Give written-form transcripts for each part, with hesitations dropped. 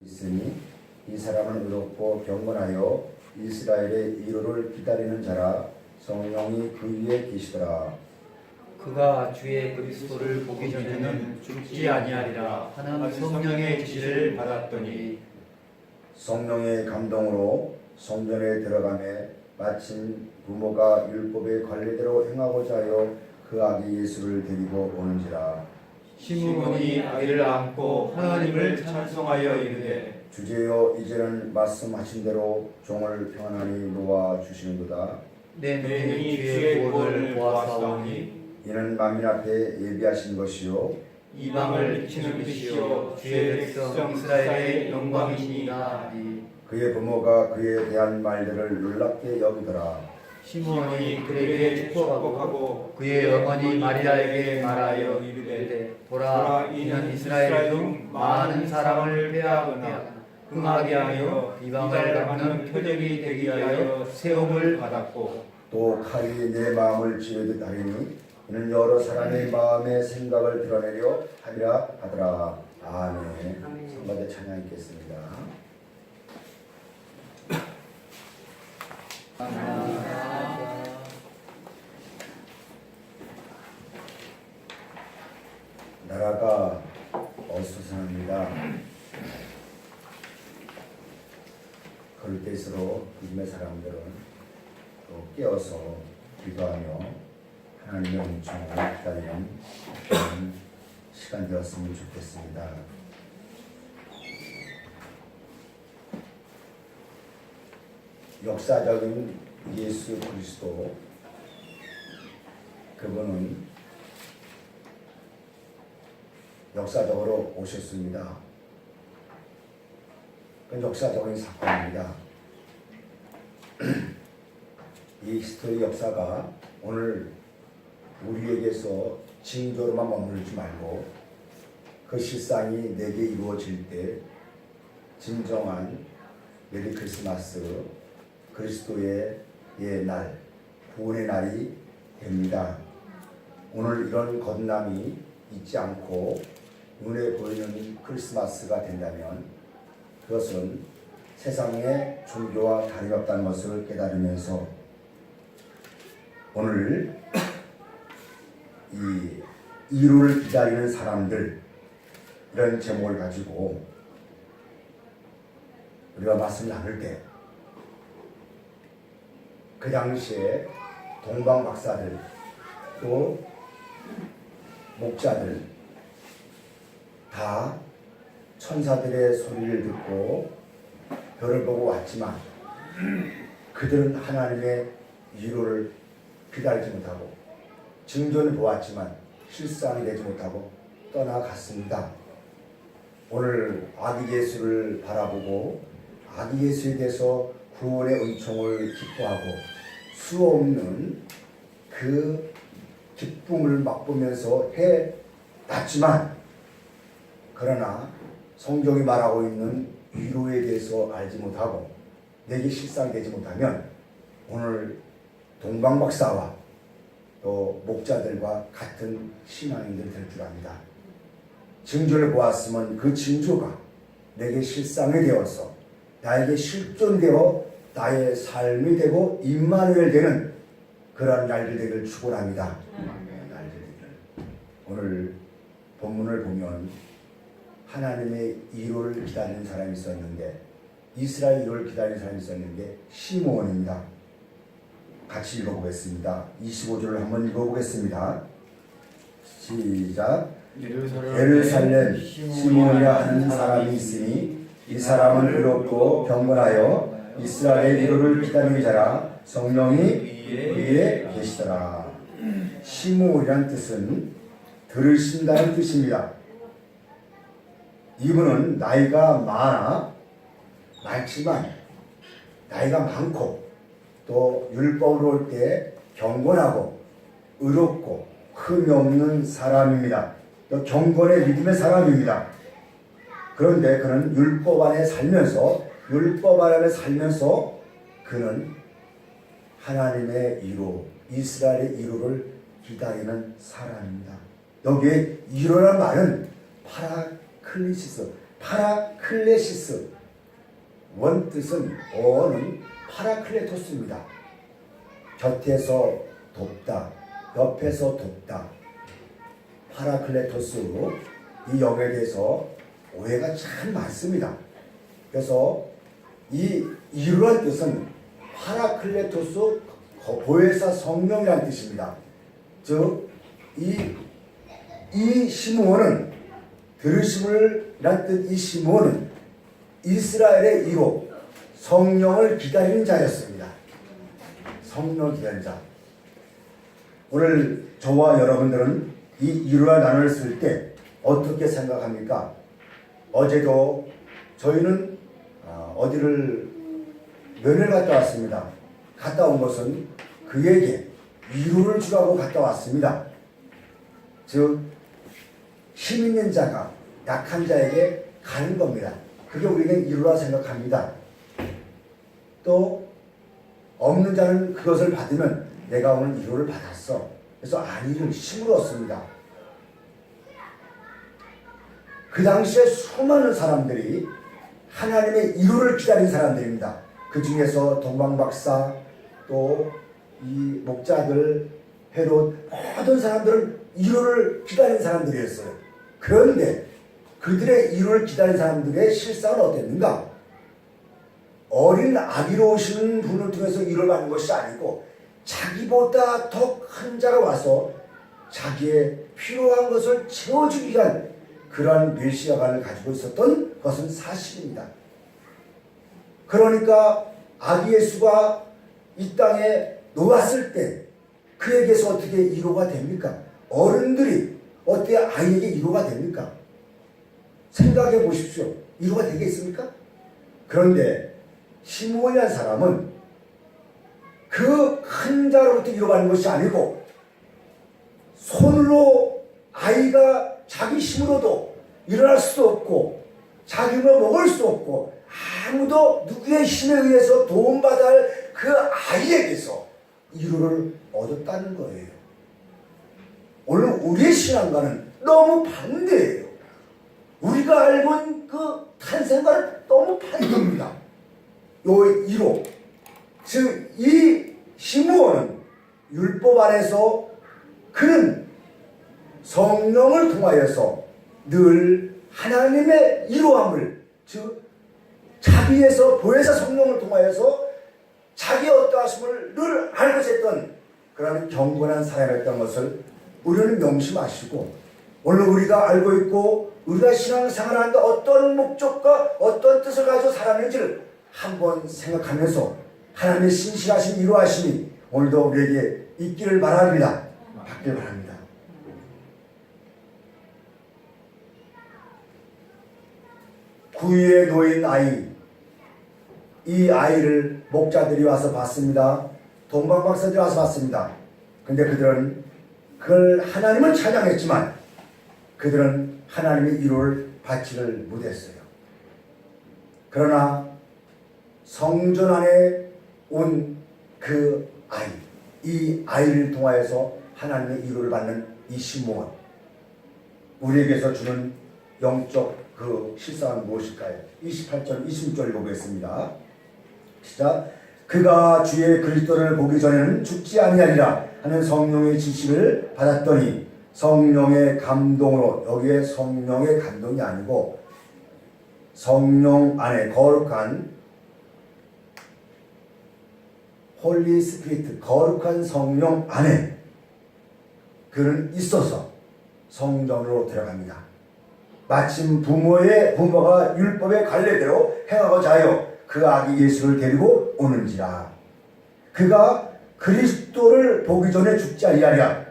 있으니 이 사람은 의롭고 경건하여 이스라엘의 이로를 기다리는 자라. 성령이 그 위에 계시더라. 그가 주의 그리스도를 보기 전에는 죽지 아니하리라 하는 성령의 지시를 받았더니 성령의 감동으로 성전에 들어가매 마침 부모가 율법의 관례대로 행하고자 하여 그 아기 예수를 데리고 오는지라. 시므온이 아기를 안고 하나님을 찬송하여 이르되 주제여 이제는 말씀하신 대로 종을 평안하니 놓아 주시는도다. 내 눈이 주의 구원을 보았사오니 이는 만민 앞에 예비하신 것이요 이방을 비치는 빛이요 주의 백성 이스라엘의 영광이니이다. 그의 부모가 그에 대한 말들을 놀랍게 여기더라. 시므온이 그에게 축복하고 그의 어머니 마리아에게 말하여 이르되 보라 이는 이스라엘 중 많은 사람을 빼앗거나 흥하게 하여 이방을 갚는 표적이 되기 위하여 세움을 받았고 또 칼이 내 마음을 찌르듯 하리니 이는 여러 사람의 마음의 생각을 드러내려 하리라 하더라. 아멘. 성가대 찬양 있겠습니다. 나라가 어수선합니다. 그럴 때일수록 믿음의 사람들은 또 깨어서 기도하며 하나님의 은총을 기다리는 그런 시간 되었으면 좋겠습니다. 역사적인 예수 그리스도, 그분은 역사적으로 오셨습니다. 그건 역사적인 사건입니다. 이 히스토리 역사가 오늘 우리에게서 징조로만 머물지 말고 그 실상이 내게 이루어질 때 진정한 메리 크리스마스, 그리스도의 날, 구원의 날이 됩니다. 오늘 이런 건남이 있지 않고 눈에 보이는 크리스마스가 된다면 그것은 세상의 종교와 다름없다는 것을 깨달으면서 오늘 이 이루를 기다리는 사람들, 이런 제목을 가지고 우리가 말씀을 나눌 때 그 당시에 동방 박사들 또 목자들 다 천사들의 소리를 듣고 별을 보고 왔지만 그들은 하나님의 위로를 기다리지 못하고 징조는 보았지만 실상이 되지 못하고 떠나갔습니다. 오늘 아기 예수를 바라보고 아기 예수에 대해서 구원의 은총을 기뻐하고 수 없는 그 기쁨을 맛보면서 해놨지만 그러나 성경이 말하고 있는 위로에 대해서 알지 못하고 내게 실상이 되지 못하면 오늘 동방박사와 또 목자들과 같은 신앙인들 될 줄 압니다. 징조를 보았으면 그 징조가 내게 실상이 되어서 나에게 실존되어 나의 삶이 되고 임마누엘 되는 그런 날들 되기를 축원합니다. 날들 되기를. 오늘 본문을 보면 하나님의 이로를 기다리는 사람이 있었는데 이스라엘 이로를 기다리는 사람이 있었는데 시므온입니다. 같이 읽어보겠습니다. 25절을 한번 읽어보겠습니다. 시작. 예루살렘 시므온이라 하는 사람이 있으니 이 사람은 의롭고 경건하여 이스라엘 이로를 기다리는 자라. 성령이 위에 계시더라. 시므온이란 뜻은 들으신다는 뜻입니다. 이분은 나이가 많지만 나이가 많고 또 율법으로 올 때 경건하고 의롭고 흠이 없는 사람입니다. 또 경건의 믿음의 사람입니다. 그런데 그는 율법 안에 살면서 그는 하나님의 이로, 이스라엘의 이로를 기다리는 사람입니다. 여기에 이로란 말은 파라클리시스, 파라클레시스, 원뜻은 어는 파라클레토스입니다. 곁에서 돕다, 옆에서 돕다. 파라클레토스, 이 영에 대해서 오해가 참 많습니다. 그래서 이 이루란 뜻은 파라클레토스, 보혜사 성령이라는 뜻입니다. 즉, 이 시므온은, 들으심을이란 뜻, 이 시므온은 이스라엘의 이로 성령을 기다리는 자였습니다. 성령 기다리는 자. 오늘 저와 여러분들은 이 이루와 나눌 쓸 때 어떻게 생각합니까? 어제도 저희는 어디를 면을 갔다 왔습니다. 갔다 온 것은 그에게 위로를 주라고 갔다 왔습니다. 즉, 힘 있는 자가 약한 자에게 가는 겁니다. 그게 우리에게 위로라 생각합니다. 또 없는 자는 그것을 받으면 내가 오늘 위로를 받았어. 그래서 안위를 힘으로 얻습니다. 그 당시에 수많은 사람들이 하나님의 위로를 기다린 사람들입니다. 그 중에서 동방박사, 또 이 목자들, 헤롯, 모든 사람들은 위로를 기다린 사람들이었어요. 그런데 그들의 위로를 기다린 사람들의 실상은 어땠는가? 어린 아기로 오시는 분을 통해서 위로를 받는 것이 아니고 자기보다 더 큰 자가 와서 자기의 필요한 것을 채워주기 위한 그러한 메시아관을 가지고 있었던 것은 사실입니다. 그러니까 아기 예수가 이 땅에 놓았을 때 그에게서 어떻게 위로가 됩니까? 어른들이 어떻게 아이에게 위로가 됩니까? 생각해 보십시오. 위로가 되겠습니까? 그런데 시므온이라는 사람은 그 큰 자로부터 위로받는 것이 아니고 손으로 아이가 자기 힘으로도 일어날 수도 없고 자기 힘으로 먹을 수 없고 아무도 누구의 힘에 의해서 도움받아야 할 그 아이에게서 위로를 얻었다는 거예요. 오늘 우리의 신앙과는 너무 반대예요. 우리가 알고 있는 그 탄생과는 너무 반대입니다. 요 위로, 즉 이 시므온은 율법 안에서 그는 성령을 통하여서 늘 하나님의 위로함을, 즉 자비에서 보혜사 성령을 통하여서 자기의 어떠하심을 늘 알고 있었던 그런 경건한 사람이었던 것을 우리는 명심하시고, 오늘 우리가 알고 있고 우리가 신앙생활하는데 어떤 목적과 어떤 뜻을 가지고 살았는지를 한번 생각하면서 하나님의 신실하신 위로하심이 오늘도 우리에게 있기를 바랍니다. 받길 바랍니다. 구유에 놓인 아이, 이 아이를 목자들이 와서 봤습니다. 동방박사들이 와서 봤습니다. 근데 그들은 그걸 하나님을 찬양했지만 그들은 하나님의 위로를 받지를 못했어요. 그러나 성전 안에 온 그 아이, 이 아이를 통하여서 하나님의 위로를 받는 이 시므온, 우리에게서 주는 영적 그 실상은 무엇일까요? 28절, 26절 읽어보겠습니다. 시작. 그가 주의 그리스도를 보기 전에는 죽지 아니하리라 하는 성령의 지시를 받았더니 성령의 감동으로, 여기에 성령의 감동이 아니고 성령 안에 거룩한 홀리 스피리트, 거룩한 성령 안에 그는 있어서 성전으로 들어갑니다. 마침 부모가 율법의 관례대로 행하고자 하여 그 아기 예수를 데리고 오는지라. 그가 그리스도를 보기 전에 죽지 아니하리라.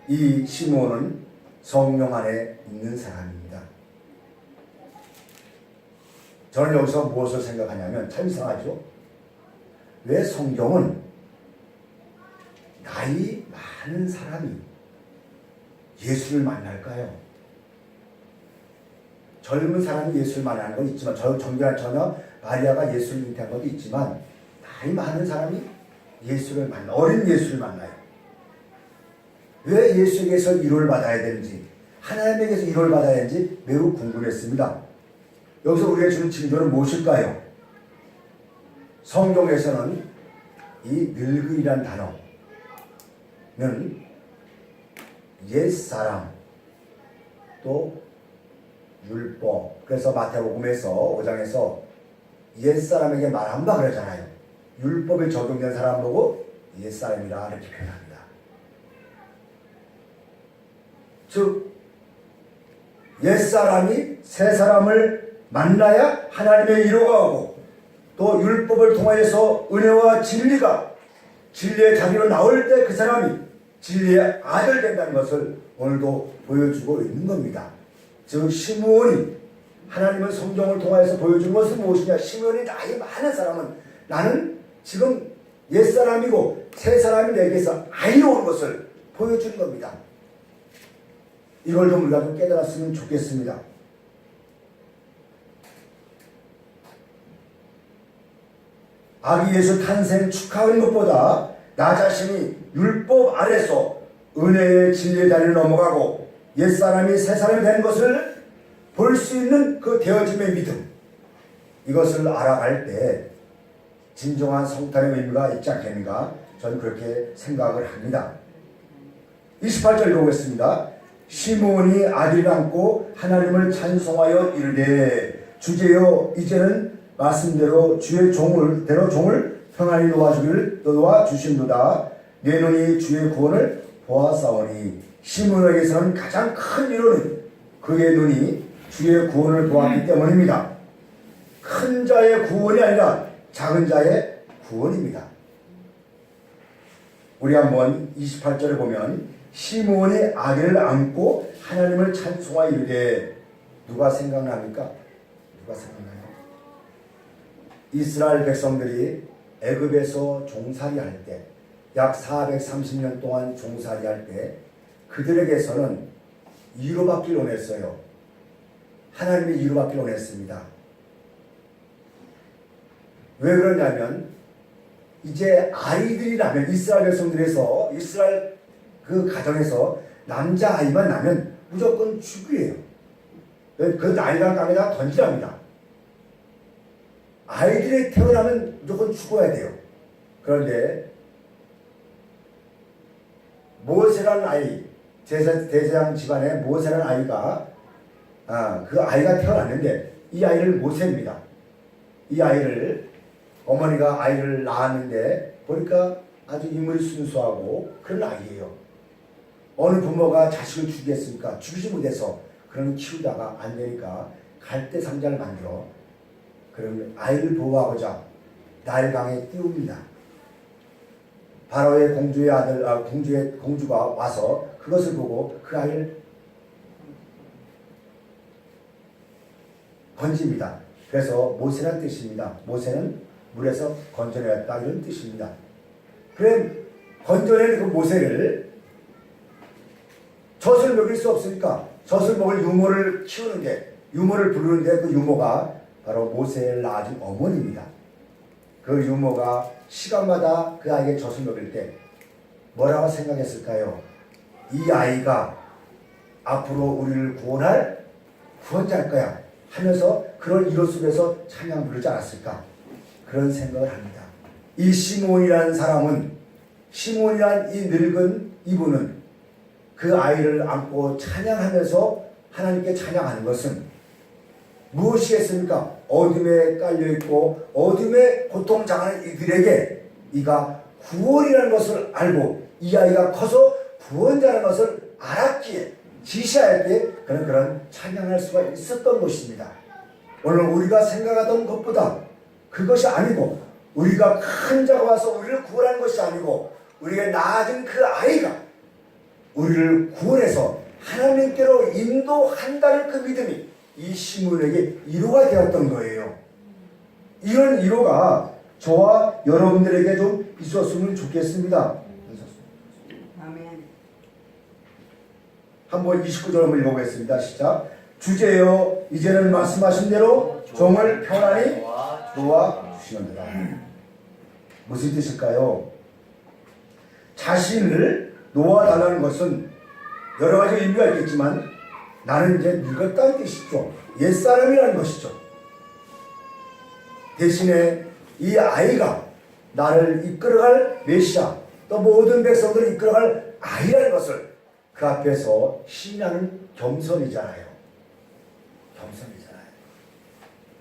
이 시므온은 성령 안에 있는 사람입니다. 저는 여기서 무엇을 생각하냐면 참 이상하죠. 왜 성경은 나이 많은 사람이 예수를 만날까요? 젊은 사람이 예수를 만나는 건 있지만, 정결한 처녀 마리아가 예수를 잉태한 것도 있지만, 나이 많은 사람이 예수를 만나, 어린 예수를 만나요. 왜 예수에게서 위로를 받아야 되는지, 하나님에게서 위로를 받아야 되는지 매우 궁금했습니다. 여기서 우리가 주는 징조는 무엇일까요? 성경에서는 이 늙은이란 단어는 옛사람 또 율법, 그래서 마태복음에서 5장에서 옛사람에게 말한 바 그러잖아요. 율법에 적용된 사람 보고 옛사람이라 이렇게 표현합니다. 즉 옛사람이 새사람을 만나야 하나님의 이루가 오고 또 율법을 통하여서 은혜와 진리가 진리의 자리로 나올 때 그 사람이 진리의 아들 된다는 것을 오늘도 보여주고 있는 겁니다. 즉 시므온이 하나님은 성경을 통하여서 보여준 것은 무엇이냐? 시므온이 나이 많은 사람은 나는 지금 옛사람이고 새사람이 내게서 아이로 온 것을 보여준 겁니다. 이걸 좀 우리가 좀 깨달았으면 좋겠습니다. 아기 예수 탄생 축하하는 것보다 나 자신이 율법 아래서 은혜의 진리의 자리를 넘어가고 옛사람이 새사람이 되는 것을 볼 수 있는 그 되어짐의 믿음, 이것을 알아갈 때 진정한 성탄의 의미가 있지 않겠는가? 저는 그렇게 생각을 합니다. 28절 읽어보겠습니다. 시므온이 아들을 안고 하나님을 찬송하여 이르되 주제여 이제는 말씀대로 주의 종을 평안히 놓아 주신도다. 내 눈이 주의 구원을 보았사오니. 시므온에게서는 가장 큰 위로는 그의 눈이 주의 구원을 보았기 때문입니다. 큰 자의 구원이 아니라 작은 자의 구원입니다. 우리 한번 28절에 보면 시므온이 아기를 안고 하나님을 찬송하여 이르되, 누가 생각납니까? 누가 생각나요? 이스라엘 백성들이 애굽에서 종살이 할 때, 약 430년 동안 종살이 할 때 그들에게서는 위로받기를 원했어요. 하나님의 위로받기를 원했습니다. 왜 그러냐면 이제 아이들이 나면 이스라엘 백성들에서 이스라엘 그 가정에서 남자아이만 나면 무조건 죽이에요. 그 나이랑 땅에다 던지랍니다. 아이들이 태어나면 무조건 죽어야 돼요. 그런데 모세라는 아이, 대제사장 집안에 모세라는 아이가 그 아이가 태어났는데 이 아이를 모세입니다. 이 아이를 어머니가 아이를 낳았는데 보니까 아주 인물이 순수하고 그런 아이예요. 어느 부모가 자식을 죽이겠습니까? 죽이지 못해서 그런 키우다가 안 되니까 갈대 상자를 만들어 그러면 아이를 보호하고자 나일강에 띄웁니다. 바로의 공주의 아들, 공주가 와서 그것을 보고 그 아이를 건집니다. 그래서 모세란 뜻입니다. 모세는 물에서 건져내었다 이런 뜻입니다. 그럼 건져낸 그 모세를 젖을 먹일 수 없으니까 젖을 먹을 유모를 키우는데, 유모를 부르는데 그 유모가 바로 모세를 낳아준 어머니입니다. 그 유모가 시간마다 그 아이에게 젖을 먹일 때 뭐라고 생각했을까요? 이 아이가 앞으로 우리를 구원할 구원자일 거야 하면서 그런 이로 속에서 찬양 부르지 않았을까? 그런 생각을 합니다. 이 시므온이라는 사람은, 시므온이라는 이 늙은 이분은 그 아이를 안고 찬양하면서 하나님께 찬양하는 것은 무엇이겠습니까? 어둠에 깔려있고 어둠에 고통당하는 이들에게 이가 구원이라는 것을 알고 이 아이가 커서 구원자라는 것을 알았기에, 지시하였기에 그런 찬양할 수가 있었던 것입니다. 오늘 우리가 생각하던 것보다 그것이 아니고, 우리가 큰 자가 와서 우리를 구원하는 것이 아니고 우리가 낳아준 그 아이가 우리를 구원해서 하나님께로 인도한다는 그 믿음이 이 시므온에게 위로가 되었던 거예요. 이런 위로가 저와 여러분들에게 좀 있었으면 좋겠습니다. 아멘. 한번 29절 한번 읽어보겠습니다. 시작. 주제여 이제는 말씀하신 대로 종을 평안히 놓아 주시는도다. 무슨 뜻일까요? 자신을 놓아달라는 것은 여러 가지 의미가 있겠지만 나는 이제 늙었다는 뜻이죠. 옛사람이라는 것이죠. 대신에 이 아이가 나를 이끌어갈 메시아, 또 모든 백성들을 이끌어갈 아이라는 것을 그 앞에서 신뢰하는 겸손이잖아요. 겸손이잖아요.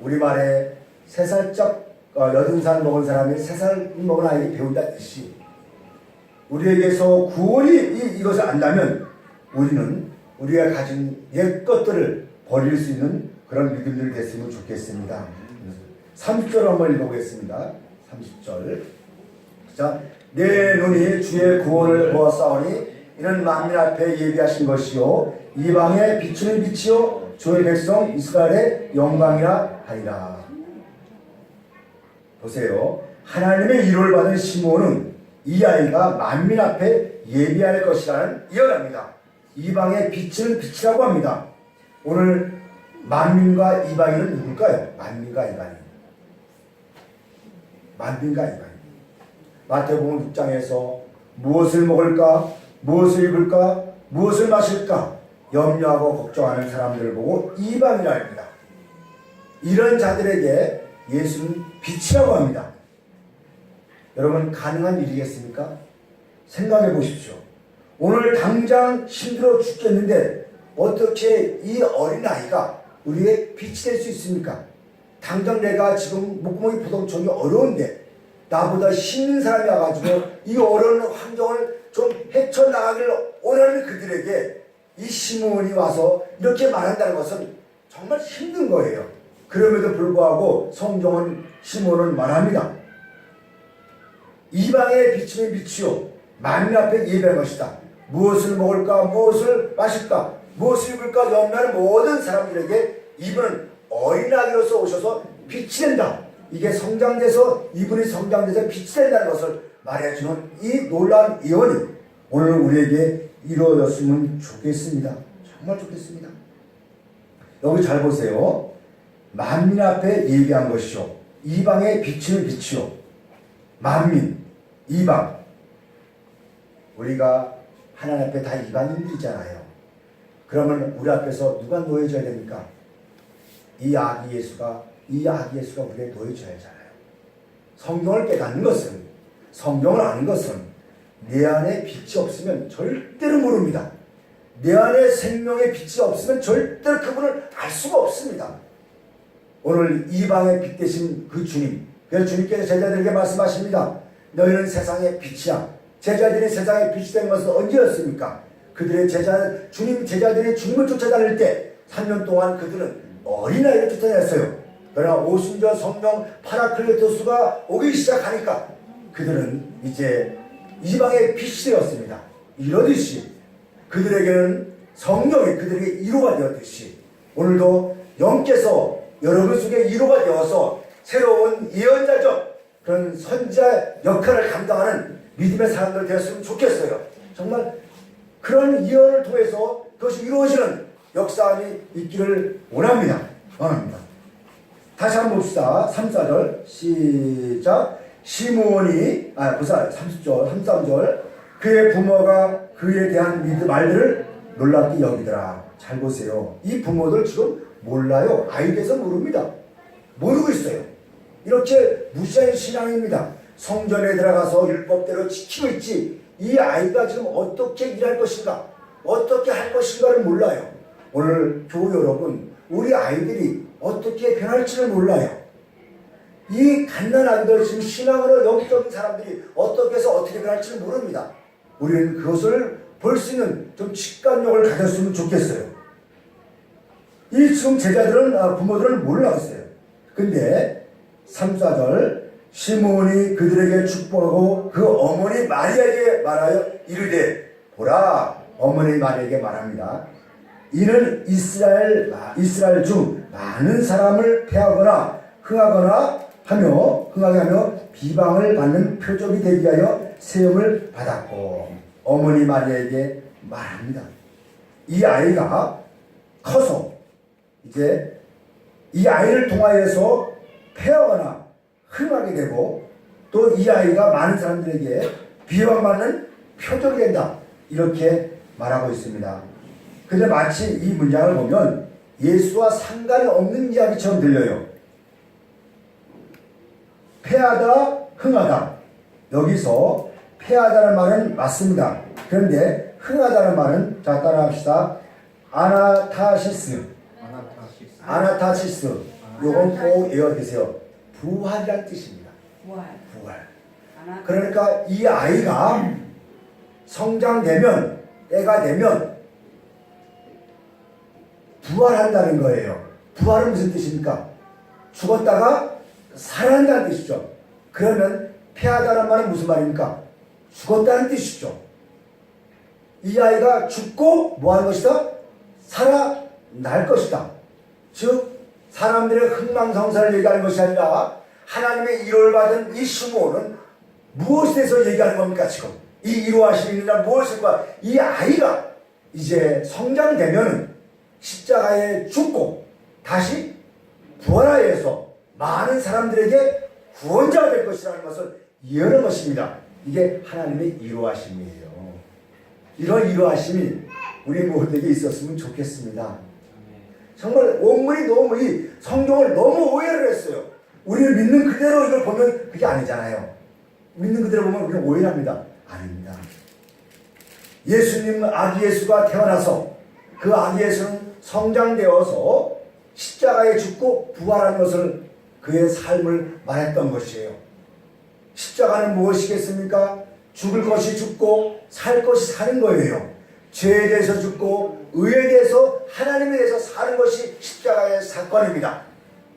우리말에 3살짝 80살 먹은 사람이 3살 먹은 아이에게 배운다듯이 우리에게서 구원이 이것을 안다면 우리는 우리가 가진 옛 것들을 버릴 수 있는 그런 믿음들이 됐으면 좋겠습니다. 30절 한번 읽어보겠습니다. 30절. 자, 내 눈이 주의 구원을 보았사오니 이는 만민 앞에 예비하신 것이요 이방에 비추는 빛이요 주의 백성 이스라엘의 영광이라 하리라. 보세요. 하나님의 이름을 받은 시므온은 이 아이가 만민 앞에 예비할 것이라는 예언합니다. 이방에 비치는 빛이라고 합니다. 오늘 만민과 이방인은 누굴까요? 만민과 이방인. 만민과 이방인. 마태복음 6장에서 무엇을 먹을까? 무엇을 입을까? 무엇을 마실까? 염려하고 걱정하는 사람들을 보고 이방이라 합니다. 이런 자들에게 예수는 빛이라고 합니다. 여러분, 가능한 일이겠습니까? 생각해 보십시오. 오늘 당장 힘들어 죽겠는데 어떻게 이 어린아이가 우리의 빛이 될 수 있습니까? 당장 내가 지금 목구멍이 포동청이 어려운데 나보다 힘있는 사람이 와가지고 이 어려운 환경을 좀 헤쳐나가기를 원하는 그들에게 이 시므온이 와서 이렇게 말한다는 것은 정말 힘든 거예요. 그럼에도 불구하고 성경은 시므온은 말합니다. 이방에 비치는 빛이요 만민 앞에 예배할 것이다. 무엇을 먹을까? 무엇을 마실까? 무엇을 입을까? 염려하는 모든 사람들에게 이분은 어린아이로서 오셔서 빛이 된다. 이게 성장돼서 이분이 성장돼서 빛이 된다는 것을 말해주는 이 놀라운 예언이 오늘 우리에게 이루어졌으면 좋겠습니다. 정말 좋겠습니다. 여기 잘 보세요. 만민 앞에 예비한 것이요 이방에 비치는 빛이요. 만민, 이방. 우리가 하나님 앞에 다 이방인들이잖아요. 그러면 우리 앞에서 누가 놓여져야 됩니까? 이 아기 예수가 우리에 놓여져야 하잖아요. 성경을 깨닫는 것은, 성경을 아는 것은 내 안에 빛이 없으면 절대로 모릅니다. 내 안에 생명의 빛이 없으면 절대로 그분을 알 수가 없습니다. 오늘 이방의 빛 되신 그 주님, 그래서 주님께서 제자들에게 말씀하십니다. 너희는 세상의 빛이야. 제자들이 세상의 빛이 된 것은 언제였습니까? 그들의 주님 제자들이 주님을 쫓아다닐 때 3년 동안 그들은 어린아이를 쫓아다녔어요. 그러나 오순절 성령 파라클레토스가 오기 시작하니까 그들은 이제 이방의 빛이 되었습니다. 이러듯이 그들에게는 성령이 그들에게 이로가 되었듯이 오늘도 영께서 여러분 속에 이로가 되어서 새로운 예언자적 그런 선지자 역할을 감당하는 믿음의 사람들 되었으면 좋겠어요. 정말 그런 예언을 통해서 그것이 이루어지는 역사함이 있기를 원합니다. 다시 한번 봅시다. 3, 4절 시작. 시므온이 30절 33절 그의 부모가 그에 대한 말들을 놀랍게 여기더라. 잘 보세요. 이 부모들 지금 몰라요. 아이에 대해서 모릅니다. 모르고 있어요. 이렇게 무시한 신앙입니다. 성전에 들어가서 율법대로 지키고 있지 이 아이가 지금 어떻게 일할 것인가 어떻게 할 것인가를 몰라요. 오늘 교우 여러분, 우리 아이들이 어떻게 변할지를 몰라요. 이 갓난아이들 지금 신앙으로 영적인 사람들이 어떻게 해서 어떻게 변할지를 모릅니다. 우리는 그것을 볼 수 있는 좀 직관력을 가졌으면 좋겠어요. 이 지금 제자들은 부모들은 몰랐어요. 근데 3, 4절 시므온이 그들에게 축복하고 그 어머니 마리아에게 말하여 이르되 보라. 어머니 마리아에게 말합니다. 이는 이스라엘 중 많은 사람을 패하거나 흥하게 하며 비방을 받는 표적이 되기 위하여 세움을 받았고 어머니 마리아에게 말합니다. 이 아이가 커서 이제 이 아이를 통하여서 패하거나 흥하게 되고 또 이 아이가 많은 사람들에게 비방받는 표적이 된다. 이렇게 말하고 있습니다. 근데 마치 이 문장을 보면 예수와 상관이 없는 이야기처럼 들려요. 패하다, 흥하다. 여기서 패하다는 말은 맞습니다. 그런데 흥하다는 말은, 자, 따라합시다. 아나타시스. 아나타시스. 요건 꼭 외워두세요. 부활이란 뜻입니다. 부활. 그러니까 이 아이가 성장되면, 때가 되면 부활한다는 거예요. 부활은 무슨 뜻입니까? 죽었다가 살아난다는 뜻이죠. 그러면 패하다는 말은 무슨 말입니까? 죽었다는 뜻이죠. 이 아이가 죽고 뭐하는 것이다? 살아날 것이다. 즉 사람들의 흥망성쇠를 얘기하는 것이 아니라 하나님의 위로를 받은 이 시므온은 무엇에 대해서 얘기하는 겁니까? 지금 이 위로하시느냐 무엇일까? 이 아이가 이제 성장되면 십자가에 죽고 다시 부활하여서 많은 사람들에게 구원자가 될 것이라는 것을 예언한 것입니다. 이게 하나님의 위로하심이에요. 이런 위로하심이 우리 모두에게 있었으면 좋겠습니다. 정말 온문이 너무 이 성경을 너무 오해를 했어요. 우리를 믿는 그대로 이걸 보면 그게 아니잖아요. 믿는 그대로 보면 우리는 오해를 합니다. 아닙니다. 예수님 아기 예수가 태어나서 그 아기 예수는 성장되어서 십자가에 죽고 부활한 것을 그의 삶을 말했던 것이에요. 십자가는 무엇이겠습니까? 죽을 것이 죽고 살 것이 사는 거예요. 죄에 대해서 죽고 의에 대해서 하나님에 대해서 사는 것이 십자가의 사건입니다.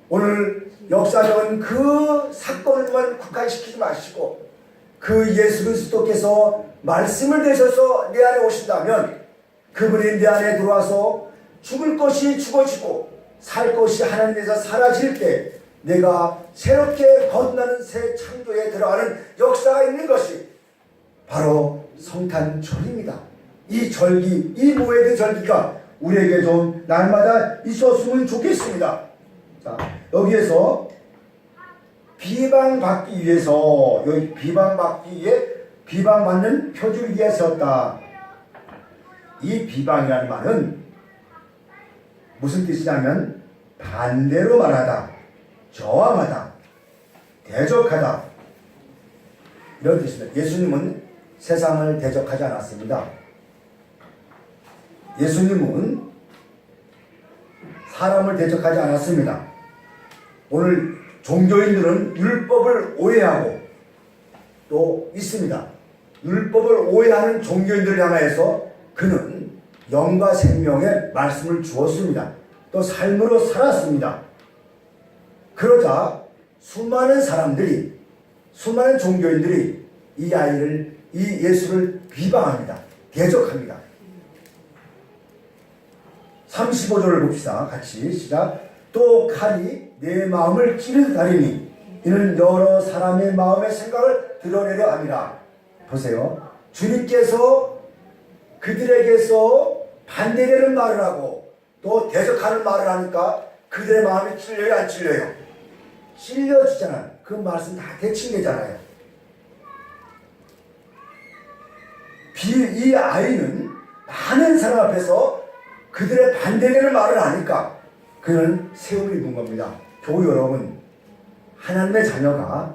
오늘 역사적인 그 사건만 국한시키지 마시고 그 예수 그리스도께서 말씀을 되셔서 내 안에 오신다면 그분이 내 안에 들어와서 죽을 것이 죽어지고 살 것이 하나님에서 사라질 때 내가 새롭게 거듭나는 새 창조에 들어가는 역사가 있는 것이 바로 성탄절입니다. 이 절기, 이 모에드 절기가 우리에게 좀 날마다 있었으면 좋겠습니다. 자, 여기에서 비방받기 위해서, 여기 비방받기 위해 비방받는 표줄기에 섰다. 이 비방이라는 말은 무슨 뜻이냐면 반대로 말하다, 저항하다, 대적하다 이런 뜻입니다. 예수님은 세상을 대적하지 않았습니다. 예수님은 사람을 대적하지 않았습니다. 오늘 종교인들은 율법을 오해하고 또 있습니다. 율법을 오해하는 종교인들을 향하여서 그는 영과 생명의 말씀을 주었습니다. 또 삶으로 살았습니다. 그러자 수많은 사람들이, 수많은 종교인들이 이 아이를, 이 예수를 비방합니다. 대적합니다. 35절을 봅시다. 같이 시작. 또 칼이 내 마음을 찌르다리니 이는 여러 사람의 마음의 생각을 드러내려 함이라. 보세요. 주님께서 그들에게서 반대되는 말을 하고 또 대적하는 말을 하니까 그들의 마음이 찔려요, 안 찔려요? 찔려지잖아요. 그 말씀 다 대칭되잖아요. 이 아이는 많은 사람 앞에서 그들의 반대되는 말을 하니까 그는 세움을 입은 겁니다. 교우 여러분, 하나님의 자녀가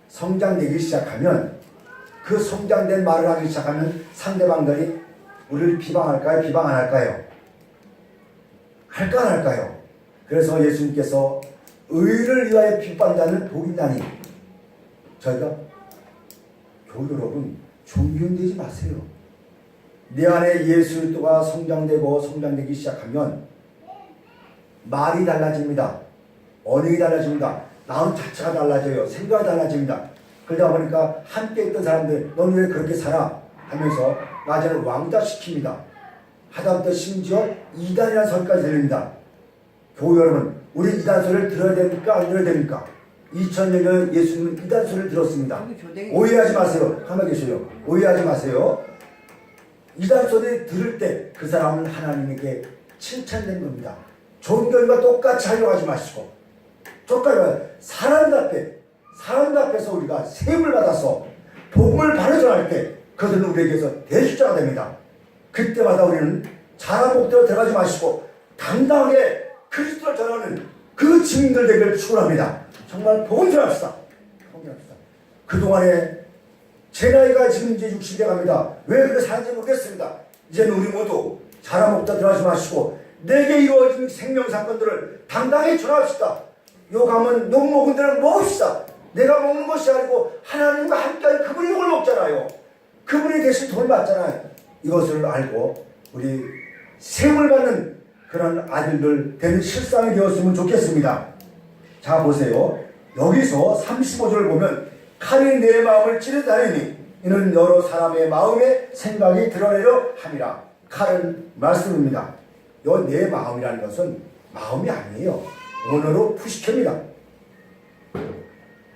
성장되기 시작하면 그 성장된 말을 하기 시작하면 상대방들이 우리를 비방할까요? 비방 안 할까요? 할까 안 할까요? 그래서 예수님께서 의를 위하여 비방하는 자는 복이 나니 저희가 교우 여러분 종교되지 마세요. 내 안에 예수 그리스도가 성장되기 시작하면 말이 달라집니다. 언행이 달라집니다. 마음 자체가 달라져요. 생각이 달라집니다. 그러다 보니까 함께 있던 사람들 너는 왜 그렇게 살아? 하면서 낮에는 왕따시킵니다. 하다못해 심지어 이단이라는 소리까지 들립니다. 교우 여러분, 우리 이단 소리를 들어야 됩니까? 안 들어야 됩니까? 2000년 전 예수님은 이단 소리를 들었습니다. 오해하지 마세요. 가만히 계세요. 오해하지 마세요. 이단 소리 들을 때 그 사람은 하나님에게 칭찬된 겁니다. 종교인과 똑같이 하려고 하지 마시고 똑같이 사람들 앞에서 우리가 세움을 받아서 복음을 바르전할 때 그들은 우리에게서 대주자가 됩니다. 그때마다 우리는 잘한 복대로 들어가지 마시고 당당하게 그리스도를 전하는 그 증인들 되기를 축원합니다. 정말 복음 전합시다. 확인합시다. 그동안에 제 나이가 지금 이제 60대 갑니다. 왜 그렇게 사는지 모르겠습니다. 이제는 우리 모두 자라먹다 들어가지 마시고 내게 이루어진 생명사건들을 당당히 전합시다. 욕하면 욕 먹은 대로 먹읍시다. 내가 먹는 것이 아니고 하나님과 함께하는 그분이 욕을 먹잖아요. 그분이 대신 돈을 받잖아요. 이것을 알고 우리 세움을 받는 그런 아들들 되는 실상이 되었으면 좋겠습니다. 자 보세요. 여기서 35절을 보면 칼이 내 마음을 찌르다니 이는 여러 사람의 마음에 생각이 드러내려 함이라. 칼은 말씀입니다. 요 내 마음이라는 것은 마음이 아니에요. 언어로 푸시캡니다.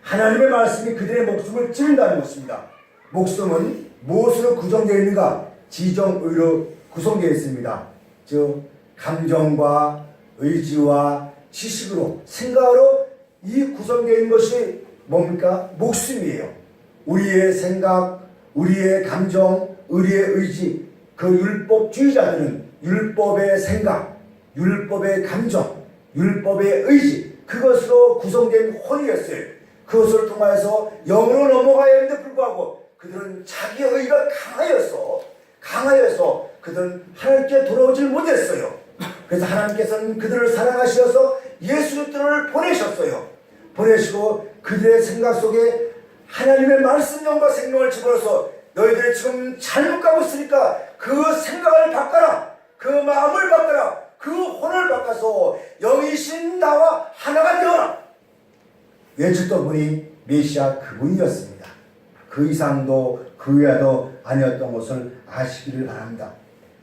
하나님의 말씀이 그들의 목숨을 찌른다는 것입니다. 목숨은 무엇으로 구성되어 있는가? 지정의로 구성되어 있습니다. 즉 감정과 의지와 지식으로 생각으로 이 구성되어 있는 것이 뭡니까? 목숨이에요. 우리의 생각, 우리의 감정, 우리의 의지, 그 율법주의자들은 율법의 생각, 율법의 감정, 율법의 의지, 그것으로 구성된 혼이었어요. 그것을 통해서 영으로 넘어가야 했는데 불구하고 그들은 자기의 의가 강하여서 그들은 하나님께 돌아오질 못했어요. 그래서 하나님께서는 그들을 사랑하셔서 예수 그리스도를 보내셨어요. 보내시고 그들의 생각 속에 하나님의 말씀령과 생명을 집어넣어서 너희들이 지금 잘못 가고 있으니까 그 생각을 바꿔라. 그 마음을 바꿔라. 그 혼을 바꿔서 영이신 나와 하나가 되어라. 외쳤던 분이 메시아 그분이었습니다. 그 이상도 그 이하도 아니었던 것을 아시기를 바랍니다.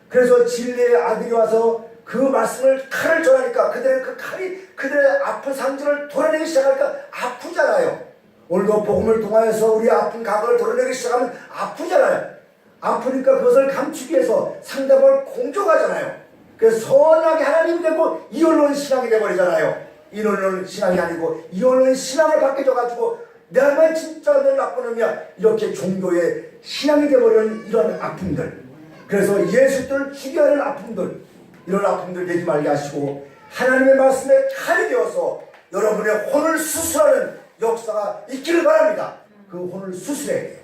그래서 진리의 아들이 와서 그 말씀을 칼을 전하니까 그들의 그 칼이 그들의 아픈 상처를 도려내기 시작하니까 아프잖아요. 오늘도 복음을 통하여서 우리 아픈 과거를 도려내기 시작하면 아프잖아요. 아프니까 그것을 감추기 위해서 상대방을 공격하잖아요. 그래서 선하게 하나님이 되고 이혼론 신앙이 되어버리잖아요. 이혼론 신앙이 아니고 이혼론 신앙을 바뀌어져가지고 내가 진짜 너 나쁜 놈이야 이렇게 종교의 신앙이 되어버리는 이런 아픔들, 그래서 예수들을 죽여야 하는 아픔들, 이런 아픔들 되지 말게 하시고 하나님의 말씀에 칼이 되어서 여러분의 혼을 수술하는 역사가 있기를 바랍니다. 그 혼을 수술해야 돼요.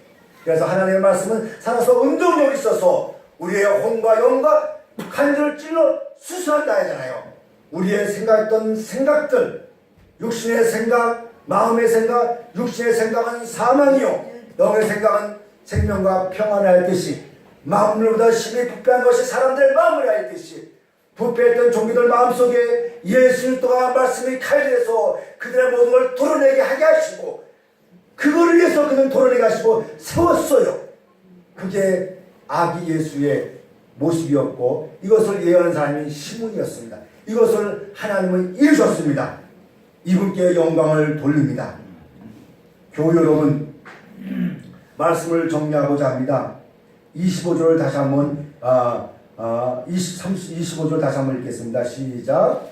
그래서 하나님의 말씀은 살아서 운동력이 있어서 우리의 혼과 영과 간절을 찔러 수술한다 하잖아요. 우리의 생각했던 생각들, 육신의 생각, 마음의 생각, 육신의 생각은 사망이요 영의 생각은 생명과 평안을 하였듯이 마음으로보다 심히 부패한 것이 사람들의 마음을 하였듯이 부패했던 종교들 마음속에 예수 그리스도가 말씀이 칼질해서 그들의 모든 걸 도려내게 하게 하시고 그거를 위해서 그는 도려내게 하시고 세웠어요. 그게 아기 예수의 모습이었고 이것을 예언한 사람이 시몬이었습니다. 이것을 하나님은 이루셨습니다. 이분께 영광을 돌립니다. 교우 여러분, 말씀을 정리하고자 합니다. 25절을 다시 한번 25절 다시 한번 읽겠습니다. 시작.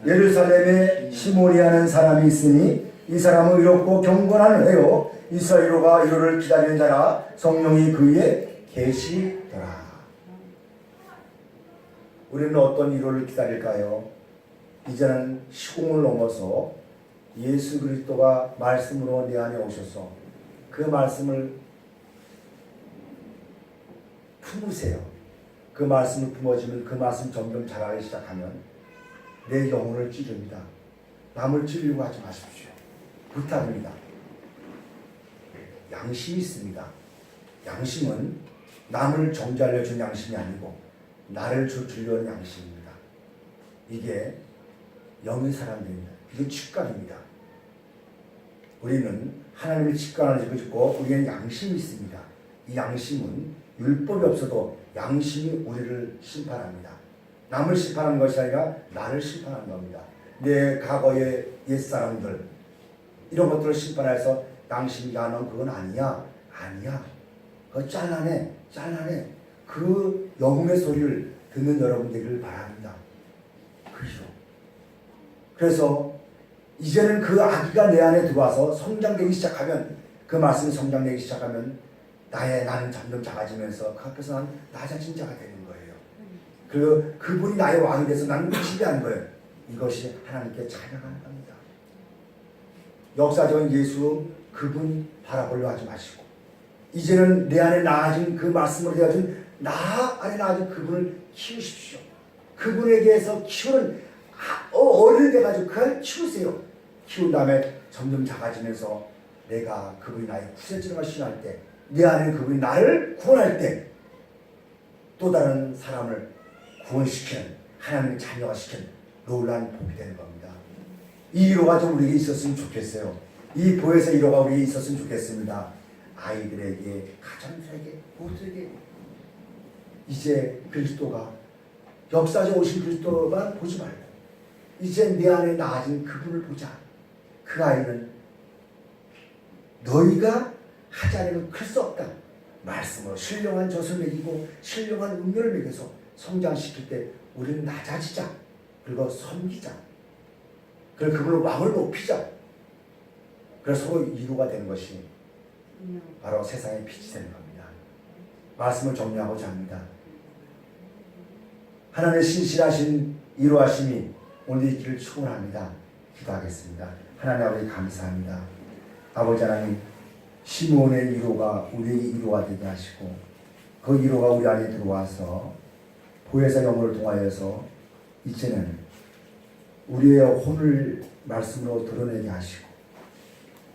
예루살렘에 시몬이라는 사람이 있으니 이 사람은 의롭고 경건하네요. 이스라엘로가 이로를 기다리는 자라 성령이 그에 계시더라. 우리는 어떤 이로를 기다릴까요? 이제는 시공을 넘어서 예수 그리스도가 말씀으로 내 안에 오셔서 그 말씀을 품으세요. 그 말씀을 품어지면 그 말씀 점점 자라기 시작하면 내 영혼을 찌릅니다. 남을 찌르려고 하지 마십시오. 부탁입니다. 양심이 있습니다. 양심은 남을 정죄하려 준 양심이 아니고 나를 주려는 양심입니다. 이게 영의 사람들입니다. 이게 직관입니다. 우리는 하나님의 직관을 짓고 우리는 양심이 있습니다. 이 양심은 율법이 없어도 양심이 우리를 심판합니다. 남을 심판하는 것이 아니라 나를 심판하는 겁니다. 내 과거의 옛사람들 이런 것들을 심판해서 양심이 야 넌 그건 아니야. 그거 잘라내. 그 영혼의 소리를 듣는 여러분 되기를 바랍니다. 그죠? 그래서 이제는 그 아기가 내 안에 들어와서 성장되기 시작하면 그 말씀이 성장되기 시작하면 나는 점점 작아지면서 그 앞에서 난 나 자신 자가 되는 거예요. 그리고 그분이 나의 왕이 돼서 나는 지배하는 거예요. 이것이 하나님께 찬양하는 겁니다. 역사적인 예수 그분 바라보려 하지 마시고 이제는 내 안에 나아진 그 말씀으로 되어진 나 안에 나아진 그분을 키우십시오. 그분에게서 키우는 어른이 돼가지고 그걸 키우세요. 키운 다음에 점점 작아지면서 내가 그분이 나의 구세주를 신할 때 내 안에 그분이 나를 구원할 때 또 다른 사람을 구원시키는 하나님의 자녀가 시키는 놀라운 복이 되는 겁니다. 이 위로가 좀 우리에게 있었으면 좋겠어요. 이 보혜사 위로가 우리에게 있었으면 좋겠습니다. 아이들에게, 가정들에게, 모두에게 이제 그리스도가 역사적으로 오신 그리스도만 보지 말고 이제 내 안에 나아진 그분을 보자. 그 아이는 너희가 하지 않으면 클 수 없다. 말씀으로 신령한 젖을 먹이고 신령한 음료를 먹여서 성장시킬 때 우리는 낮아지자. 그리고 섬기자. 그리고 그분을 왕을 높이자. 그래서 서로 이루가 되는 것이 바로 세상의 빛이 되는 겁니다. 말씀을 정리하고자 합니다. 하나님의 신실하신 이루하심이 오늘 있기를 축원합니다. 기도하겠습니다. 하나님 아버지 감사합니다. 아버지 하나님 시므온의 위로가 우리의 위로가 되게 하시고 그 위로가 우리 안에 들어와서 보혜사 영혼을 통하여서 이제는 우리의 혼을 말씀으로 드러내게 하시고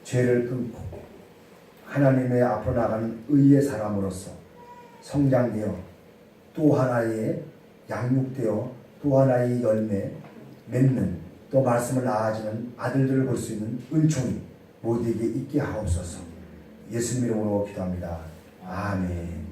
죄를 끊고 하나님의 앞으로 나가는 의의 사람으로서 성장되어 또 하나의 양육되어 또 하나의 열매 맺는 또 말씀을 나아지는 아들들을 볼 수 있는 은총이 모두에게 있게 하옵소서. 예수님 이름으로 기도합니다. 아멘.